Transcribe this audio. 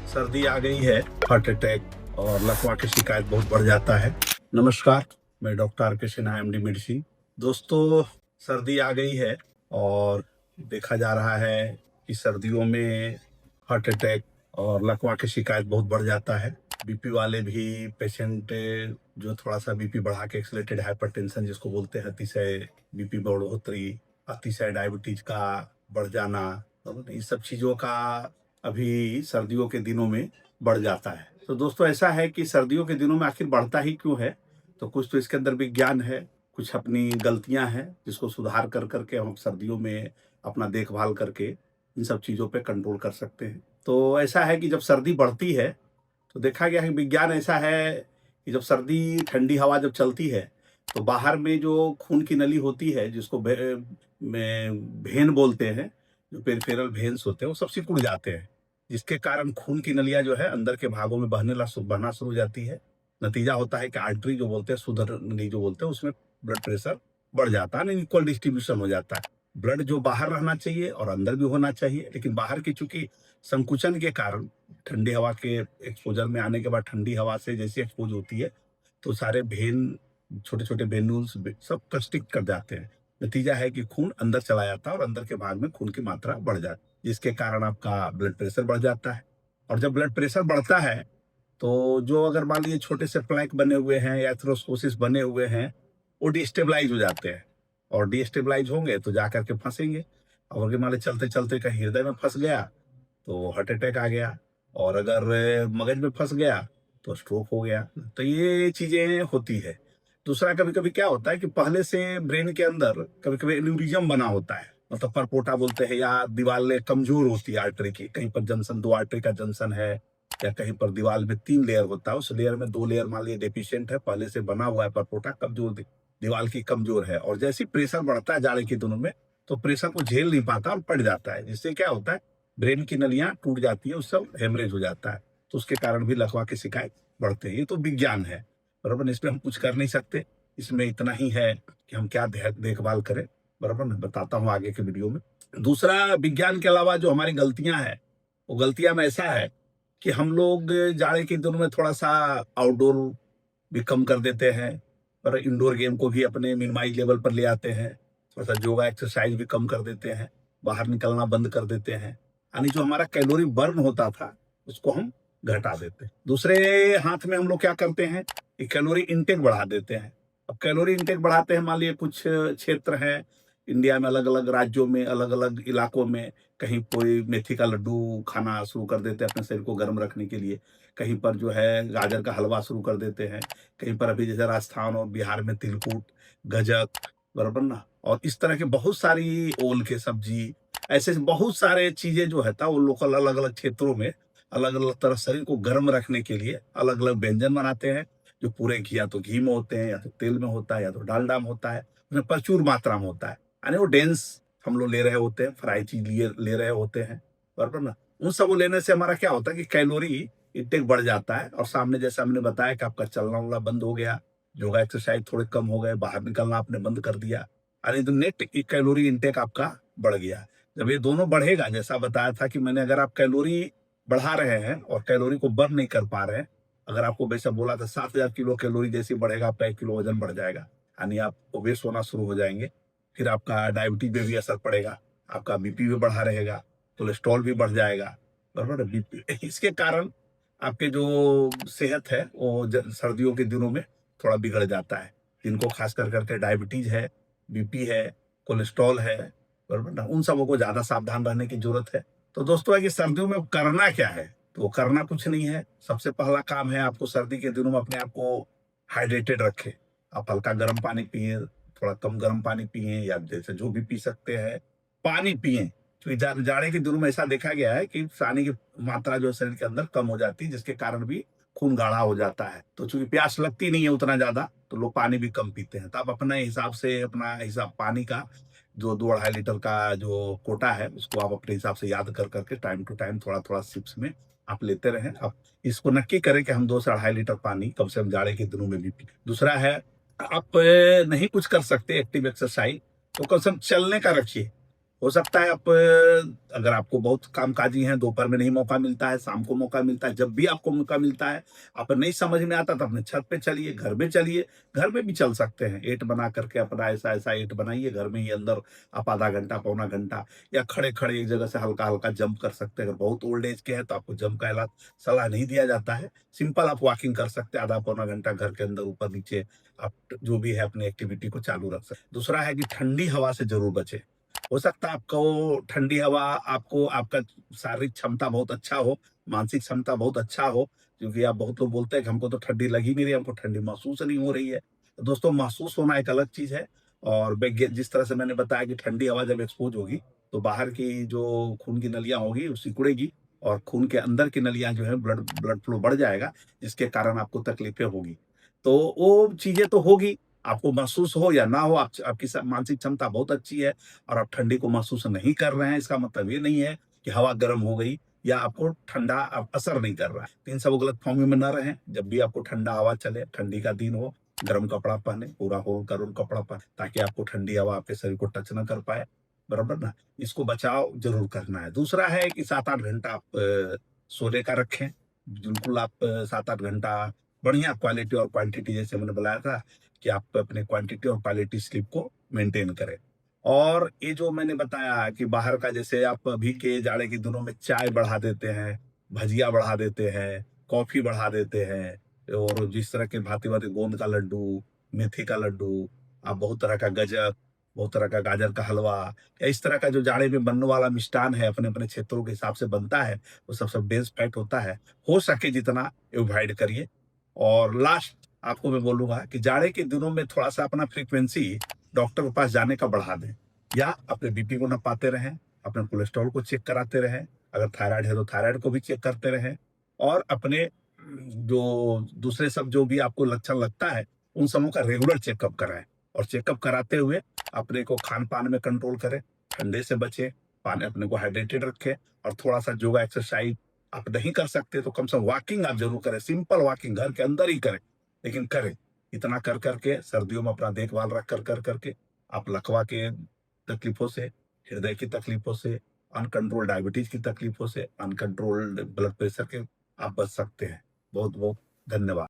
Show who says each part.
Speaker 1: सर्दी आ गई है, हार्ट अटैक और लकवा की शिकायत बहुत बढ़ जाता है। नमस्कार, मैं डॉक्टर आर के सिन्हा, एमडी मेडिसिन। दोस्तों, सर्दी आ गई है और देखा जा रहा है कि सर्दियों में हार्ट अटैक और लकवा की शिकायत बहुत बढ़ जाता है। बीपी वाले भी पेशेंट जो थोड़ा सा बीपी बढ़ा के एक्सीलरेटेड हाइपरटेंशन जिसको बोलते हैं, अतिशय बीपी बढ़ोतरी, अतिशय डायबिटीज का बढ़ जाना, इन सब चीज़ों का अभी सर्दियों के दिनों में बढ़ जाता है। तो दोस्तों, ऐसा है कि सर्दियों के दिनों में आखिर बढ़ता ही क्यों है? तो कुछ तो इसके अंदर विज्ञान है, कुछ अपनी गलतियां हैं जिसको सुधार कर करके हम सर्दियों में अपना देखभाल करके इन सब चीज़ों पे कंट्रोल कर सकते हैं। तो ऐसा है कि जब सर्दी बढ़ती है तो देखा गया है, विज्ञान ऐसा है कि जब सर्दी ठंडी हवा जब चलती है तो बाहर में जो खून की नली होती है जिसको भेन बोलते हैं, जो पेरिफेरल भेन्स होते हैं वो सब सिकुड़ जाते हैं, जिसके कारण खून की नलियां जो है अंदर के भागों में बहना शुरू हो जाती है। नतीजा होता है कि आर्टरी जो बोलते हैं, सुधर नली जो बोलते हैं, उसमें ब्लड प्रेशर बढ़ जाता है, इक्वल डिस्ट्रीब्यूशन हो जाता है। ब्लड जो बाहर रहना चाहिए और अंदर भी होना चाहिए, लेकिन बाहर की चूंकि संकुचन के कारण ठंडी हवा के एक्सपोजर में आने के बाद ठंडी हवा से जैसी एक्सपोज होती है तो सारे भेन, छोटे छोटे वेन्यूल्स सब कंस्ट्रिक्ट कर जाते हैं। नतीजा है कि खून अंदर चला जाता है और अंदर के भाग में खून की मात्रा बढ़ जाती है, जिसके कारण आपका ब्लड प्रेशर बढ़ जाता है। और जब ब्लड प्रेशर बढ़ता है तो जो अगर मान लीजिए छोटे से प्लैंक बने हुए हैं या एथेरोस्क्लेरोसिस बने हुए हैं, वो डिस्टेबलाइज हो जाते हैं, और डिस्टेबलाइज होंगे तो जा करके फंसेंगे। और अगर मान लीजिए चलते चलते कहीं हृदय में फंस गया तो हार्ट अटैक आ गया, और अगर मगज में फंस गया तो स्ट्रोक हो गया। तो ये चीजें होती है। दूसरा, कभी कभी क्या होता है कि पहले से ब्रेन के अंदर कभी कभी एन्यूरिज्म बना होता है, मतलब परपोटा बोलते हैं, या दीवार कमजोर होती है आर्टरी की, कहीं पर जंक्शन, दो आर्टरी का जंक्शन है, या कहीं पर दीवार में 3 लेयर होता है, उस लेयर में 2 लेयर मान लीजिए डेफिशिएंट है, पहले से बना हुआ है परपोटा कमजोर, दीवार की कमजोर है, और जैसे प्रेशर बढ़ता है जाड़े के दिनों में तो प्रेशर को झेल नहीं पाता और पड़ जाता है, जिससे क्या होता है, ब्रेन की नलियां टूट जाती है, उससे हेमरेज हो जाता है। तो उसके कारण भी लकवा की शिकायत बढ़ते हैं। ये तो विज्ञान है, बराबर, इसमें हम कुछ कर नहीं सकते। इसमें इतना ही है कि हम क्या देखभाल करें, बराबर, मैं बताता हूँ आगे के वीडियो में। दूसरा, विज्ञान के अलावा जो हमारी गलतियां हैं, वो गलतियां में ऐसा है कि हम लोग जाड़े के दिनों में थोड़ा सा आउटडोर भी कम कर देते हैं, और इंडोर गेम को भी अपने मिनिमाइज लेवल पर ले आते हैं। थोड़ा सा योगा एक्सरसाइज भी कम कर देते हैं, बाहर निकलना बंद कर देते हैं, यानी जो हमारा कैलोरी बर्न होता था उसको हम घटा देते हैं। दूसरे हाथ में हम लोग क्या करते हैं कि कैलोरी इंटेक बढ़ा देते हैं। अब कैलोरी इंटेक बढ़ाते हैं, मान लीजिए कुछ क्षेत्र हैं इंडिया में, अलग अलग राज्यों में, अलग अलग इलाकों में, कहीं कोई मेथी का लड्डू खाना शुरू कर देते हैं अपने शरीर को गर्म रखने के लिए, कहीं पर जो है गाजर का हलवा शुरू कर देते हैं, कहीं पर अभी जैसे राजस्थान और बिहार में तिलकुट, गजक, बराबर ना, और इस तरह के बहुत सारी ओल के सब्जी, ऐसे बहुत सारे चीजें जो है था वो लोकल अलग अलग क्षेत्रों में अलग अलग तरह शरीर को गर्म रखने के लिए अलग अलग व्यंजन बनाते हैं, जो पूरे घी, या तो घी में होते हैं, या तो तेल में होता है, या तो डालडा में होता है, उसमें प्रचुर मात्रा में होता है, यानी वो डेंस हम लोग ले रहे होते हैं, फ्राई चीज ले रहे होते हैं, बराबर ना। उन सब लेने से हमारा क्या होता है कि कैलोरी इंटेक बढ़ जाता है, और सामने जैसे हमने बताया कि आपका चलना उलना बंद हो गया, योगा एक्सरसाइज थोड़े कम हो गए, बाहर निकलना आपने बंद कर दिया, यानी तो नेट कैलोरी इंटेक आपका बढ़ गया। जब ये दोनों बढ़ेगा, जैसा बताया था कि मैंने, अगर आप कैलोरी बढ़ा रहे हैं और कैलोरी को बर्न नहीं कर पा रहे हैं, अगर आपको वैसा बोला था 7,000 किलो कैलोरी जैसे बढ़ेगा आपका 1 किलो वजन बढ़ जाएगा, यानी आप ओबेस होना शुरू हो जाएंगे। फिर आपका डायबिटीज में भी असर पड़ेगा, आपका बीपी भी बढ़ा रहेगा, कोलेस्ट्रॉल भी बढ़ जाएगा, बराबर। बीपी, इसके कारण आपके जो सेहत है वो सर्दियों के दिनों में थोड़ा बिगड़ जाता है। जिनको खास कर करके डायबिटीज है, बीपी है, कोलेस्ट्रॉल है, बराबर ना, उन सबों को ज्यादा सावधान रहने की जरूरत है। तो दोस्तों, है कि सर्दियों में करना क्या है, तो वो करना कुछ नहीं है। सबसे पहला काम है आपको सर्दी के दिनों में अपने आप को हाइड्रेटेड रखें। आप हल्का गर्म पानी पिए, थोड़ा कम गर्म पानी पिए, या जैसे जो भी पी सकते हैं, पानी पिए। क्योंकि जाड़े के दिनों में ऐसा देखा गया है कि पानी की मात्रा जो शरीर के अंदर कम हो जाती है, जिसके कारण भी खून गाढ़ा हो जाता है। तो चूंकि प्यास लगती नहीं है उतना ज्यादा, तो लोग पानी भी कम पीते हैं। तो आप अपने हिसाब से, अपना हिसाब पानी का जो 2-2.5 लीटर का जो कोटा है, उसको आप अपने हिसाब से याद कर करके टाइम टू टाइम थोड़ा थोड़ा सिप्स में आप लेते रहें। आप इसको नक्की करें कि हम 2 से 2.5 लीटर पानी कम से कम जाड़े के दिनों में भी पी। दूसरा है, आप नहीं कुछ कर सकते एक्टिव एक्सरसाइज, तो कम से कम चलने का रखिए। हो सकता है आप अगर आपको बहुत कामकाजी हैं, दोपहर में नहीं मौका मिलता है, शाम को मौका मिलता है, जब भी आपको मौका मिलता है, आप नहीं समझ में आता तो अपने छत पे चलिए, घर में चलिए, घर में भी चल सकते हैं। ईंट बना करके अपना ऐसा-ऐसा ईंट बनाइए घर में ही अंदर, आप आधा घंटा, पौना घंटा या खड़े-खड़े एक जगह से हल्का-हल्का जंप कर सकते हैं। अगर बहुत ओल्ड एज के हैं तो आपको जंप का सलाह नहीं दिया जाता है। सिंपल आप वॉकिंग कर सकते हैं, आधा पौना घंटा घर के अंदर ऊपर-नीचे आप जो भी है अपनी एक्टिविटी को चालू रख सकते हैं। दूसरा है कि ठंडी हवा से ज़रूर बचें। हो सकता है आपको ठंडी हवा आपको आपका शारीरिक क्षमता बहुत अच्छा हो, मानसिक क्षमता बहुत अच्छा हो, क्योंकि आप बहुत लोग बोलते हैं कि हमको तो ठंडी लग ही नहीं रही, हमको ठंडी महसूस नहीं हो रही है। तो दोस्तों महसूस होना एक अलग चीज़ है और जिस तरह से मैंने बताया कि ठंडी हवा जब एक्सपोज़ होगी, तो बाहर की जो खून की नलियाँ होगी वो सिकुड़ेगी और खून के अंदर की नलियाँ जो है ब्लड ब्लड फ्लो बढ़ जाएगा, जिसके कारण आपको तकलीफ़ें होगी। तो वो चीज़ें तो होगी, आपको महसूस हो या ना हो, आपकी मानसिक क्षमता बहुत अच्छी है और आप ठंडी को महसूस नहीं कर रहे हैं, इसका मतलब ये नहीं है कि हवा गर्म हो गई या आपको ठंडा असर नहीं कर रहा है। तो इन सब गलतफ़हमी में ना रहें। जब भी आपको ठंडा हवा चले, ठंडी का दिन हो, गर्म कपड़ा पहने, पूरा होल गर्म कपड़ा पहने, ताकि आपको ठंडी हवा आपके शरीर को टच ना कर पाए, बराबर ना? इसको बचाव ज़रूर करना है। दूसरा है कि 7-8 घंटा आप सोने का रखें। बिल्कुल आप 7-8 घंटा बढ़िया क्वालिटी और क्वांटिटी, जैसे मैंने बताया था कि आप अपने क्वांटिटी और क्वालिटी स्लीप को मेंटेन करें। और ये जो मैंने बताया कि बाहर का, जैसे आप अभी के जाड़े के दिनों में चाय बढ़ा देते हैं, भजिया बढ़ा देते हैं, कॉफ़ी बढ़ा देते हैं और जिस तरह के भाँति-भाँति गोंद का लड्डू, मेथी का लड्डू, बहुत तरह का गज्जक, बहुत तरह का गाजर का हलवा या इस तरह का जो जाड़े में बनने वाला मिष्ठान है, अपने-अपने क्षेत्रों के हिसाब से बनता है, वो सब डेज़ पैक्ड होता है। हो सके जितना अवॉइड करिए। और लास्ट आपको मैं बोलूँगा कि जाड़े के दिनों में थोड़ा-सा अपना फ्रीक्वेंसी डॉक्टर के पास जाने का बढ़ा दें या अपने बीपी को नापाते रहें, अपने कोलेस्ट्रॉल को चेक कराते रहें, अगर थायराइड है तो थायराइड को भी चेक करते रहें और अपने जो दूसरे सब जो भी आपको लक्षण लगता है, उन सबों का रेगुलर चेकअप कराएँ और चेकअप कराते हुए अपने को खान-पान में कंट्रोल करें, ठंडे से बचें, पानी अपने को हाइड्रेटेड रखें और थोड़ा-सा योगा एक्सरसाइज आप नहीं कर सकते तो कम से कम वॉकिंग आप ज़रूर करें, सिंपल वॉकिंग घर के अंदर ही करें, लेकिन करें। इतना कर के सर्दियों में अपना देखभाल रख कर के आप लकवा के तकलीफ़ों से, हृदय की तकलीफ़ों से, अनकंट्रोल्ड डायबिटीज़ की तकलीफ़ों से, अनकंट्रोल्ड ब्लड प्रेशर के आप बच सकते हैं। बहुत-बहुत धन्यवाद।